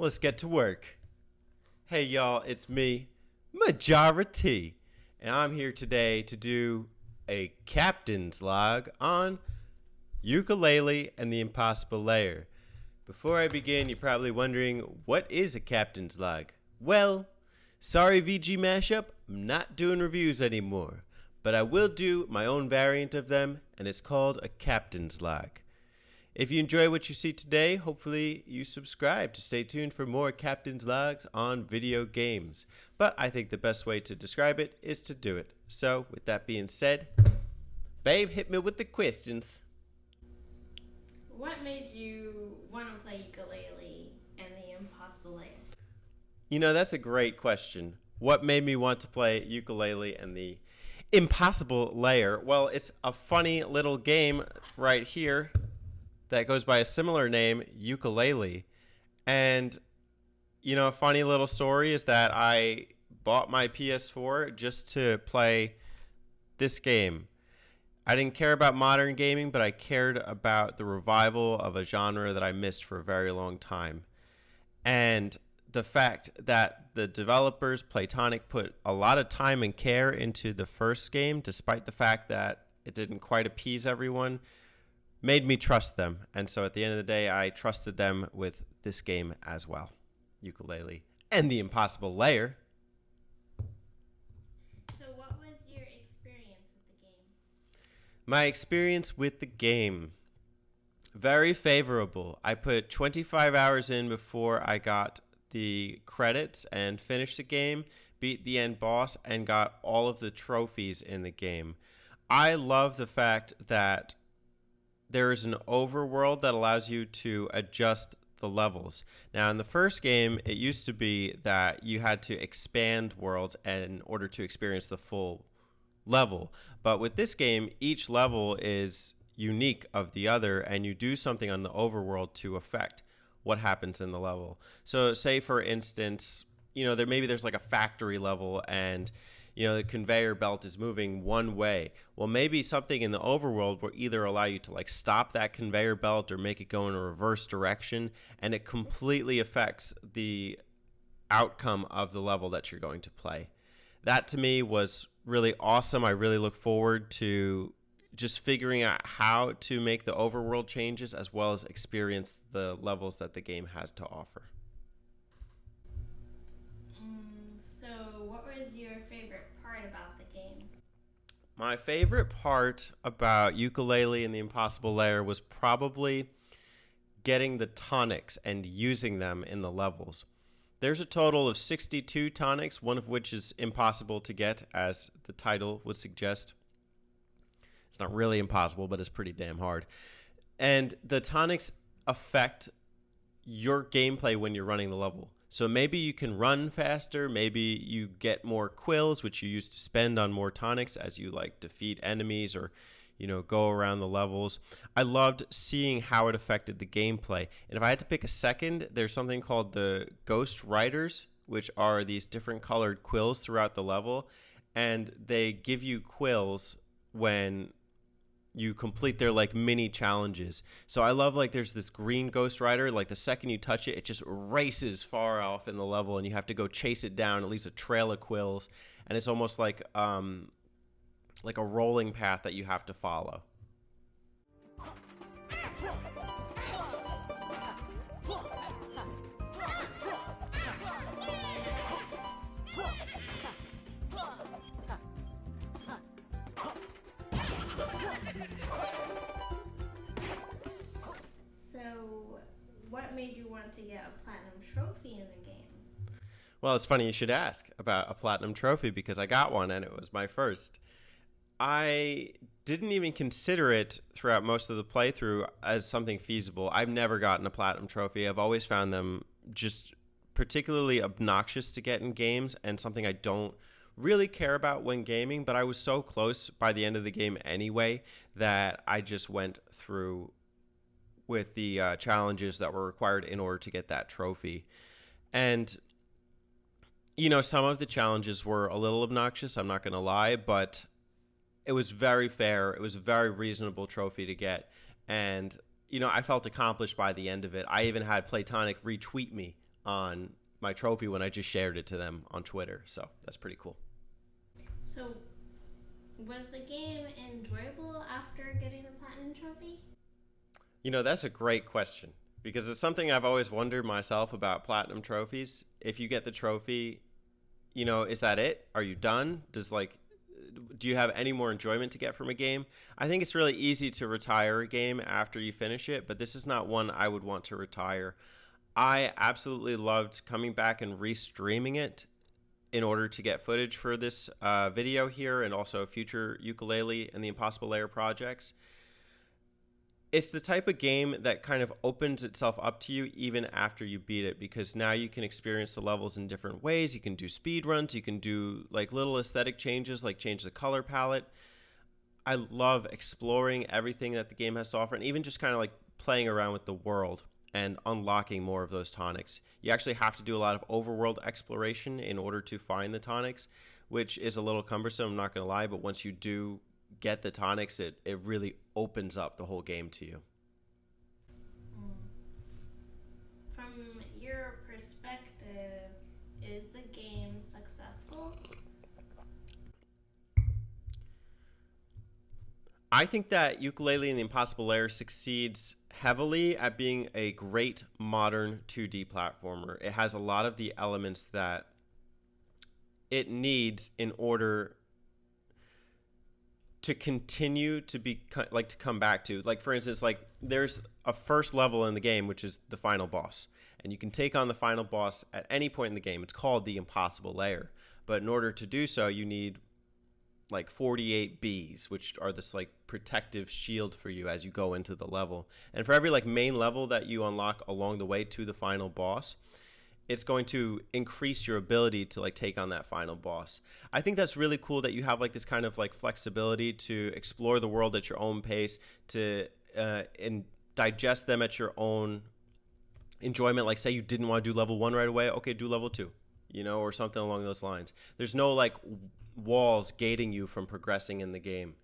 Let's get to work. Hey y'all, it's me, Majora T, and I'm here today to do a captain's log on Yooka Laylee and the Impossible Lair. Before I begin, you're probably wondering, what is a captain's log? Well, sorry VG Mashup, I'm not doing reviews anymore, but I will do my own variant of them, and it's called a captain's log. If you enjoy what you see today, hopefully you subscribe to stay tuned for more captain's logs on video games. But I think the best way to describe it is to do it. So with that being said, babe, hit me with the questions. What made you want to play Yooka Laylee and the Impossible Lair? You know, that's a great question. What made me want to play Yooka Laylee and the Impossible Lair? Well, it's a funny little game right here that goes by a similar name, Yooka Laylee. And, you know, a funny little story is that I bought my PS4 just to play this game. I didn't care about modern gaming, but I cared about the revival of a genre that I missed for a very long time. And the fact that the developers, Playtonic, put a lot of time and care into the first game, despite the fact that it didn't quite appease everyone, made me trust them. And so at the end of the day, I trusted them with this game as well. Yooka Laylee and the Impossible Lair. So what was your experience with the game? My experience with the game, very favorable. I put 25 hours in before I got the credits and finished the game, beat the end boss, and got all of the trophies in the game. I love the fact that there is an overworld that allows you to adjust the levels. Now, in the first game, it used to be that you had to expand worlds in order to experience the full level. But with this game, each level is unique of the other, and you do something on the overworld to affect what happens in the level. So say, for instance, you know, there's like a factory level, and you know, the conveyor belt is moving one way. Well, maybe something in the overworld will either allow you to like stop that conveyor belt or make it go in a reverse direction, and it completely affects the outcome of the level that you're going to play. That to me was really awesome. I really look forward to just figuring out how to make the overworld changes as well as experience the levels that the game has to offer. So what was your favorite part about the game? My favorite part about Yooka Laylee and the Impossible Lair was probably getting the tonics and using them in the levels. There's a total of 62 tonics, one of which is impossible to get, as the title would suggest. It's not really impossible, but it's pretty damn hard. And the tonics affect your gameplay when you're running the level. So maybe you can run faster, maybe you get more quills, which you use to spend on more tonics as you like defeat enemies or, you know, go around the levels. I loved seeing how it affected the gameplay. And if I had to pick a second, there's something called the Ghost Riders, which are these different colored quills throughout the level. And they give you quills when you complete their like mini challenges. So I love, like, there's this green Ghost Rider, like the second you touch it, it just races far off in the level and you have to go chase it down. It leaves a trail of quills, and it's almost like a rolling path that you have to follow. So what made you want to get a platinum trophy in the game? Well, it's funny you should ask about a platinum trophy because I got one and it was my first. I didn't even consider it throughout most of the playthrough as something feasible. I've never gotten a platinum trophy. I've always found them just particularly obnoxious to get in games and something I don't really care about when gaming, but I was so close by the end of the game anyway that I just went through with the challenges that were required in order to get that trophy. And, you know, some of the challenges were a little obnoxious, I'm not going to lie, but it was very fair. It was a very reasonable trophy to get. And, you know, I felt accomplished by the end of it. I even had Playtonic retweet me on my trophy when I just shared it to them on Twitter. So that's pretty cool. So, was the game enjoyable after getting the Platinum Trophy? You know, that's a great question because it's something I've always wondered myself about Platinum Trophies. If you get the trophy, you know, is that it? Are you done? Do you have any more enjoyment to get from a game? I think it's really easy to retire a game after you finish it, but this is not one I would want to retire. I absolutely loved coming back and restreaming it in order to get footage for this video here and also future Yooka Laylee and the Impossible Lair projects. It's the type of game that kind of opens itself up to you even after you beat it, because now you can experience the levels in different ways. You can do speed runs. You can do like little aesthetic changes, like change the color palette. I love exploring everything that the game has to offer, and even just kind of like playing around with the world and unlocking more of those tonics. You actually have to do a lot of overworld exploration in order to find the tonics, which is a little cumbersome, I'm not going to lie, but once you do get the tonics, it really opens up the whole game to you. From your perspective, is the game successful? I think that Yooka Laylee and the Impossible Lair succeeds heavily at being a great modern 2D platformer. It has a lot of the elements that it needs in order to continue to be like to come back to. Like, for instance, like there's a first level in the game, which is the final boss, and you can take on the final boss at any point in the game. It's called the Impossible Lair, but in order to do so, you need like 48 bees, which are this like protective shield for you as you go into the level. And for every like main level that you unlock along the way to the final boss, it's going to increase your ability to like take on that final boss. I think that's really cool that you have like this kind of like flexibility to explore the world at your own pace, to and digest them at your own enjoyment. Like, say you didn't want to do level 1 right away, okay, do level 2, you know, or something along those lines. There's no like walls gating you from progressing in the game.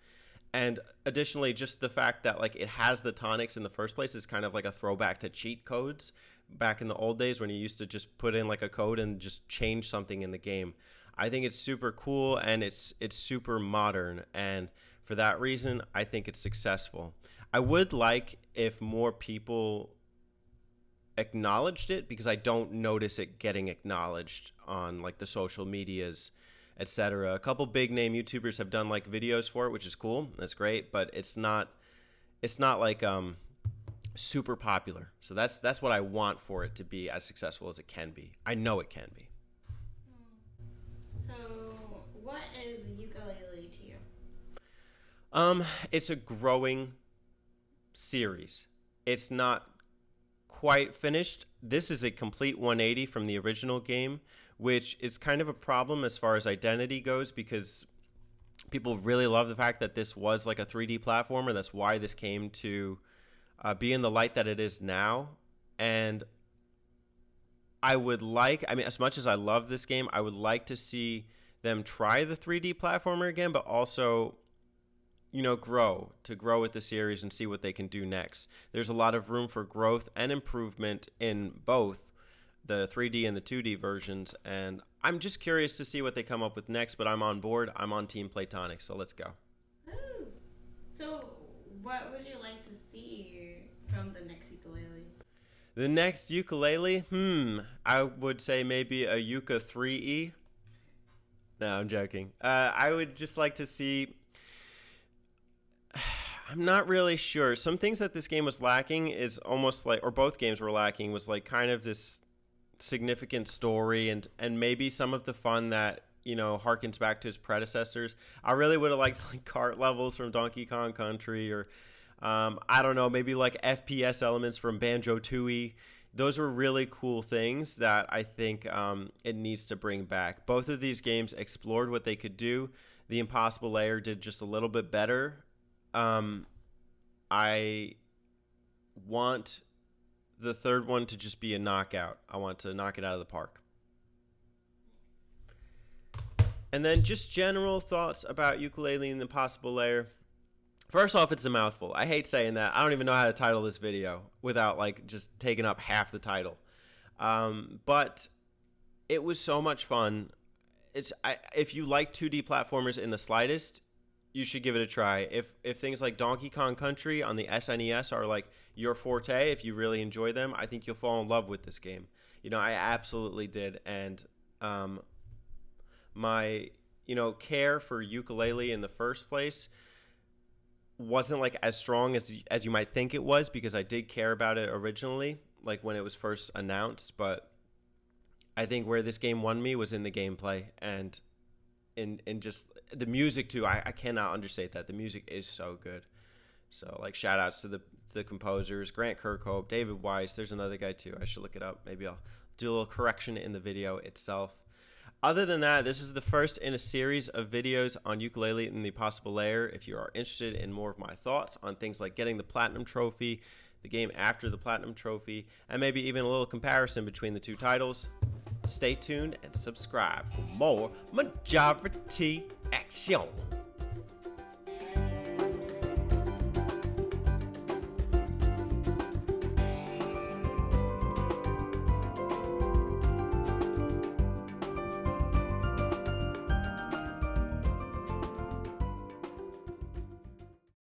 And additionally, just the fact that like it has the tonics in the first place is kind of like a throwback to cheat codes back in the old days when you used to just put in like a code and just change something in the game. I think it's super cool and it's super modern, and for that reason I think it's successful. I would like if more people acknowledged it, because I don't notice it getting acknowledged on like the social medias, etc. A couple big name YouTubers have done like videos for it, which is cool. That's great, but it's not like super popular. So that's what I want for it to be as successful as it can be. I know it can be. So, what is Yooka Laylee to you? It's a growing series. It's not quite finished. This is a complete 180 from the original game, which is kind of a problem as far as identity goes, because people really love the fact that this was like a 3D platformer. That's why this came to be in the light that it is now. And I would like, I mean, as much as I love this game, I would like to see them try the 3D platformer again, but also, you know, grow with the series and see what they can do next. There's a lot of room for growth and improvement in both the 3D and the 2D versions, and I'm just curious to see what they come up with next, but I'm on board. I'm on Team Playtonic, so let's go. Ooh. So, what would you like to see from the next Yooka Laylee? The next Yooka Laylee? I would say maybe a Yooka 3E. No, I'm joking. I would just like to see... I'm not really sure. Some things that this game was lacking is almost like, or both games were lacking, was like kind of this significant story and maybe some of the fun that, you know, harkens back to his predecessors. I really would have liked like kart levels from Donkey Kong Country, or I don't know, maybe like FPS elements from Banjo-Tooie. Those were really cool things that I think it needs to bring back. Both of these games explored what they could do. The Impossible Lair did just a little bit better. I want the third one to just be a knockout. I want to knock it out of the park. And then just general thoughts about Yooka Laylee and the Impossible Lair. First off, it's a mouthful. I hate saying that. I don't even know how to title this video without like just taking up half the title. But it was so much fun. If you like 2D platformers in the slightest, you should give it a try. If things like Donkey Kong Country on the SNES are like your forte, if you really enjoy them, I think you'll fall in love with this game. I absolutely did. And my care for Yooka Laylee in the first place wasn't like as strong as you might think it was, because I did care about it originally, like when it was first announced. But I think where this game won me was in the gameplay and in just the music too. I cannot understate that. The music is so good. So like shout outs to the composers, Grant Kirkhope, David Weiss. There's another guy too. I should look it up. Maybe I'll do a little correction in the video itself. Other than that, this is the first in a series of videos on Yooka Laylee and the Impossible Lair. If you are interested in more of my thoughts on things like getting the Platinum Trophy, the game after the Platinum Trophy, and maybe even a little comparison between the two titles, stay tuned and subscribe for more Majora T action.